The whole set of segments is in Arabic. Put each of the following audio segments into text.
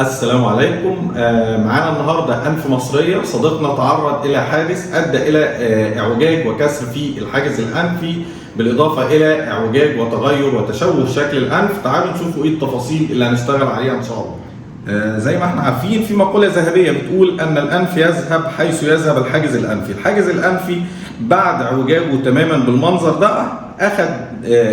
السلام عليكم. معانا النهارده أنف مصرية. صديقنا تعرض إلى حادث أدى إلى اعوجاج وكسر في الحاجز الأنفي، بالإضافة إلى اعوجاج وتغير وتشوه شكل الأنف. تعالوا نشوفوا إيه التفاصيل اللي هنشتغل عليها إن شاء الله. زي ما احنا عارفين في مقولة ذهبية بتقول أن الأنف يذهب حيث يذهب الحاجز الأنفي. الحاجز الأنفي بعد اعوجاجه تماما بالمنظر ده أخذ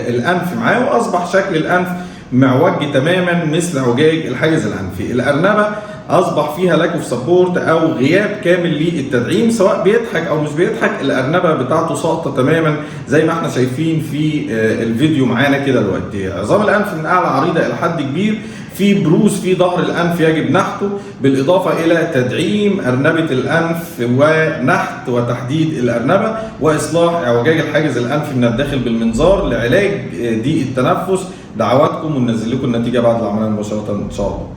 الأنف معاه وأصبح شكل الأنف معوج تماما مثل اعوجاج الحاجز الانفي. الارنبه اصبح فيها لاك اوف سبورت او غياب كامل للتدعيم، سواء بيضحك او مش بيضحك الارنبه بتاعته ساقطه تماما زي ما احنا شايفين في الفيديو معانا كده دلوقتي. عظام الانف من اعلى عريضه الى حد كبير، في بروز في ظهر الانف يجب نحته، بالاضافه الى تدعيم ارنبه الانف ونحت وتحديد الارنبه واصلاح اعوجاج الحاجز الانفي من الداخل بالمنظار لعلاج ضيق التنفس. دعواتكم وننزل لكم النتيجه بعد العمليه مباشره ان شاء الله.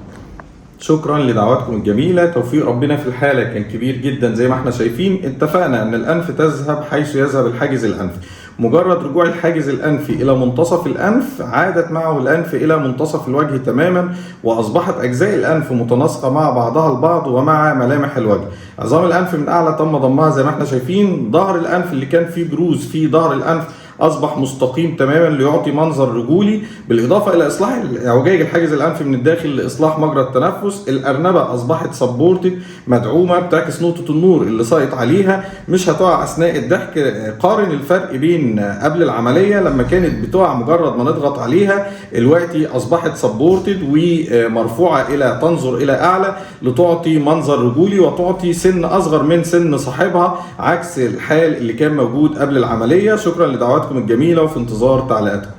شكرا لدعواتكم الجميله. توفيق ربنا في الحاله كان كبير جدا زي ما احنا شايفين. اتفقنا ان الانف تذهب حيث يذهب الحاجز الانفي. مجرد رجوع الحاجز الانفي الى منتصف الانف عادت معه الانف الى منتصف الوجه تماما، واصبحت اجزاء الانف متناسقه مع بعضها البعض ومع ملامح الوجه. عظام الانف من اعلى تم ضمها زي ما احنا شايفين. ظهر الانف اللي كان فيه بروز في ظهر الانف اصبح مستقيم تماما ليعطي منظر رجولي، بالاضافه الى اصلاح اعوجاج الحاجز الانفي من الداخل لاصلاح مجرى التنفس. الارنبه اصبحت سبورتد مدعومه بتعكس نقطه النور اللي ساقط عليها، مش هتقع اثناء الضحك. قارن الفرق بين قبل العمليه لما كانت بتقع مجرد ما نضغط عليها، دلوقتي اصبحت سبورتد ومرفوعه الى تنظر الى اعلى لتعطي منظر رجولي وتعطي سن اصغر من سن صاحبها، عكس الحال اللي كان موجود قبل العمليه. شكرا لدعواتكم الجميله وفي انتظار تعليقاتكم.